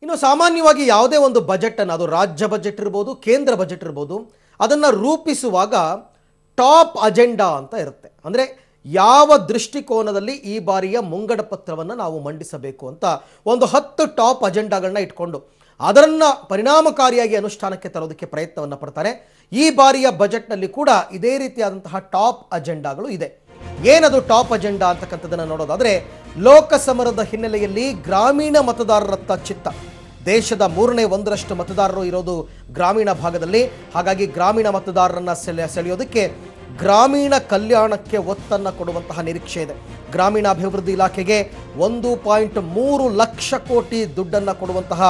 ಇನ್ನು ಸಾಮಾನ್ಯವಾಗಿ ಯಾವುದೇ ಒಂದು ಬಜೆಟ್ ಅನ್ನು, ಅದು ರಾಜ್ಯ ಬಜೆಟ್ ಇರ್ಬೋದು, ಕೇಂದ್ರ ಬಜೆಟ್ ಇರ್ಬೋದು, ಅದನ್ನು ರೂಪಿಸುವಾಗ ಟಾಪ್ ಅಜೆಂಡಾ ಅಂತ ಇರುತ್ತೆ. ಅಂದರೆ ಯಾವ ದೃಷ್ಟಿಕೋನದಲ್ಲಿ ಈ ಬಾರಿಯ ಮುಂಗಡ ಪತ್ರವನ್ನು ನಾವು ಮಂಡಿಸಬೇಕು ಅಂತ ಒಂದು 10 ಟಾಪ್ ಅಜೆಂಡಾಗಳನ್ನ ಇಟ್ಕೊಂಡು ಅದನ್ನು ಪರಿಣಾಮಕಾರಿಯಾಗಿ ಅನುಷ್ಠಾನಕ್ಕೆ ತರೋದಕ್ಕೆ ಪ್ರಯತ್ನವನ್ನು ಪಡ್ತಾರೆ. ಈ ಬಾರಿಯ ಬಜೆಟ್ನಲ್ಲಿ ಕೂಡ ಇದೇ ರೀತಿಯಾದಂತಹ ಟಾಪ್ ಅಜೆಂಡಾಗಳು ಇದೆ. ಏನದು ಟಾಪ್ ಅಜೆಂಡಾ ಅಂತಕ್ಕಂಥದ್ದನ್ನು ನೋಡೋದಾದರೆ, ಲೋಕಸಮರದ ಹಿನ್ನೆಲೆಯಲ್ಲಿ ಗ್ರಾಮೀಣ ಮತದಾರರತ್ತ ಚಿತ್ತ. ದೇಶದ 1/3 ಮತದಾರರು ಇರೋದು ಗ್ರಾಮೀಣ ಭಾಗದಲ್ಲಿ. ಹಾಗಾಗಿ ಗ್ರಾಮೀಣ ಮತದಾರರನ್ನು ಸೆಳೆಯೋದಕ್ಕೆ ಗ್ರಾಮೀಣ ಕಲ್ಯಾಣಕ್ಕೆ ಒತ್ತನ್ನು ಕೊಡುವಂತಹ ನಿರೀಕ್ಷೆ ಇದೆ. ಗ್ರಾಮೀಣಾಭಿವೃದ್ಧಿ ಇಲಾಖೆಗೆ 1.3 ಲಕ್ಷ ಕೋಟಿ ದುಡ್ಡನ್ನು ಕೊಡುವಂತಹ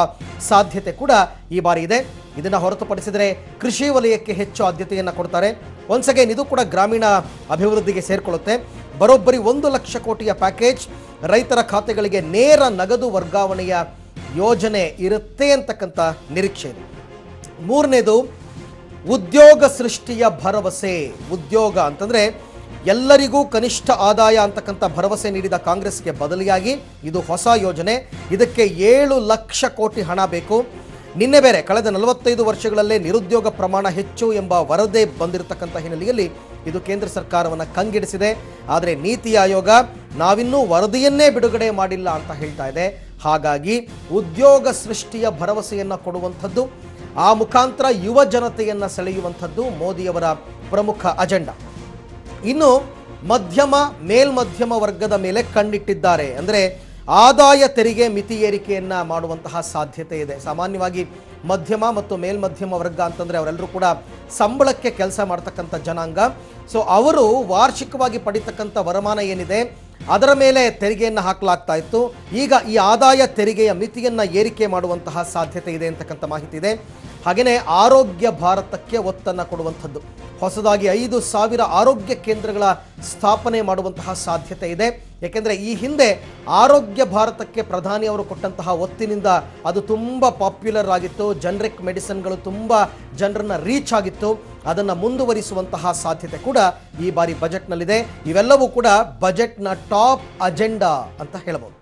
ಸಾಧ್ಯತೆ ಕೂಡ ಈ ಬಾರಿ ಇದೆ. ಇದನ್ನು ಹೊರತುಪಡಿಸಿದರೆ ಕೃಷಿ ವಲಯಕ್ಕೆ ಹೆಚ್ಚು ಆದ್ಯತೆಯನ್ನು ಕೊಡ್ತಾರೆ. ಒನ್ಸ್ ಅಗೇನ್ ಇದು ಕೂಡ ಗ್ರಾಮೀಣ ಅಭಿವೃದ್ಧಿಗೆ ಸೇರಿಕೊಳ್ಳುತ್ತೆ. ಬರೋಬ್ಬರಿ 1 ಲಕ್ಷ ಕೋಟಿಯ ಪ್ಯಾಕೇಜ್, ರೈತರ ಖಾತೆಗಳಿಗೆ ನೇರ ನಗದು ವರ್ಗಾವಣೆಯ ಯೋಜನೆ ಇರುತ್ತೆ ಅಂತಕ್ಕಂಥ ನಿರೀಕ್ಷೆ ಇದೆ. ಮೂರನೇದು ಉದ್ಯೋಗ ಸೃಷ್ಟಿಯ ಭರವಸೆ. ಉದ್ಯೋಗ ಅಂತಂದರೆ ಎಲ್ಲರಿಗೂ ಕನಿಷ್ಠ ಆದಾಯ ಅಂತಕ್ಕಂಥ ಭರವಸೆ ನೀಡಿದ ಕಾಂಗ್ರೆಸ್ಗೆ ಬದಲಿಯಾಗಿ ಇದು ಹೊಸ ಯೋಜನೆ. ಇದಕ್ಕೆ 7 ಲಕ್ಷ ಕೋಟಿ ಹಣ ಬೇಕು. ನಿನ್ನೆ ಬೇರೆ ಕಳೆದ 45 ವರ್ಷಗಳಲ್ಲೇ ನಿರುದ್ಯೋಗ ಪ್ರಮಾಣ ಹೆಚ್ಚು ಎಂಬ ವರದಿ ಬಂದಿರತಕ್ಕಂಥ ಹಿನ್ನೆಲೆಯಲ್ಲಿ ಇದು ಕೇಂದ್ರ ಸರ್ಕಾರವನ್ನು ಕಂಗೆಡಿಸಿದೆ. ಆದರೆ ನೀತಿ ಆಯೋಗ ನಾವಿನ್ನೂ ವರದಿಯನ್ನೇ ಬಿಡುಗಡೆ ಮಾಡಿಲ್ಲ ಅಂತ ಹೇಳ್ತಾ ಇದೆ. ಹಾಗಾಗಿ ಉದ್ಯೋಗ ಸೃಷ್ಟಿಯ ಭರವಸೆಯನ್ನು ಕೊಡುವಂಥದ್ದು, ಆ ಮುಖಾಂತರ ಯುವ ಜನತೆಯನ್ನು ಸೆಳೆಯುವಂಥದ್ದು ಮೋದಿಯವರ ಪ್ರಮುಖ ಅಜೆಂಡಾ. ಇನ್ನು ಮಧ್ಯಮ ಮೇಲ್ಮಧ್ಯಮ ವರ್ಗದ ಮೇಲೆ ಕಣ್ಣಿಟ್ಟಿದ್ದಾರೆ. ಅಂದರೆ ಆದಾಯ ತೆರಿಗೆ ಮಿತಿ ಏರಿಕೆಯನ್ನು ಮಾಡುವಂತಹ ಸಾಧ್ಯತೆ ಇದೆ. ಸಾಮಾನ್ಯವಾಗಿ ಮಧ್ಯಮ ಮತ್ತು ಮೇಲ್ಮಧ್ಯಮ ವರ್ಗ ಅಂತಂದರೆ ಅವರೆಲ್ಲರೂ ಕೂಡ ಸಂಬಳಕ್ಕೆ ಕೆಲಸ ಮಾಡ್ತಕ್ಕಂಥ ಜನಾಂಗ. ಸೊ ಅವರು ವಾರ್ಷಿಕವಾಗಿ ಪಡಿತಕ್ಕಂಥ ವರಮಾನ ಏನಿದೆ ಅದರ ಮೇಲೆ ತೆರಿಗೆಯನ್ನು ಹಾಕಲಾಗ್ತಾ ಇತ್ತು. ಈಗ ಈ ಆದಾಯ ತೆರಿಗೆಯ ಮಿತಿಯನ್ನು ಏರಿಕೆ ಮಾಡುವಂತಹ ಸಾಧ್ಯತೆ ಇದೆ ಅಂತಕ್ಕಂಥ ಮಾಹಿತಿ ಇದೆ. ಹಾಗೆಯೇ ಆರೋಗ್ಯ ಭಾರತಕ್ಕೆ ಒತ್ತನ್ನು ಕೊಡುವಂಥದ್ದು, ಹೊಸದಾಗಿ 5,000 ಆರೋಗ್ಯ ಕೇಂದ್ರಗಳ ಸ್ಥಾಪನೆ ಮಾಡುವಂತಹ ಸಾಧ್ಯತೆ ಇದೆ. ಏಕೆಂದರೆ ಈ ಹಿಂದೆ ಆರೋಗ್ಯ ಭಾರತಕ್ಕೆ ಪ್ರಧಾನಿ ಅವರು ಕೊಟ್ಟಂತಹ ಒತ್ತಿನಿಂದ ಅದು ತುಂಬ ಪಾಪ್ಯುಲರ್ ಆಗಿತ್ತು. ಜನರಿಕ್ ಮೆಡಿಸಿನ್ಗಳು ತುಂಬ ಜನರನ್ನು ರೀಚ್ ಆಗಿತ್ತು. ಅದನ್ನು ಮುಂದುವರಿಸುವಂತಹ ಸಾಧ್ಯತೆ ಕೂಡ ಈ ಬಾರಿ ಬಜೆಟ್ನಲ್ಲಿದೆ. ಇವೆಲ್ಲವೂ ಕೂಡ ಬಜೆಟ್ನ ಟಾಪ್ ಅಜೆಂಡಾ ಅಂತ ಹೇಳ್ಬೋದು.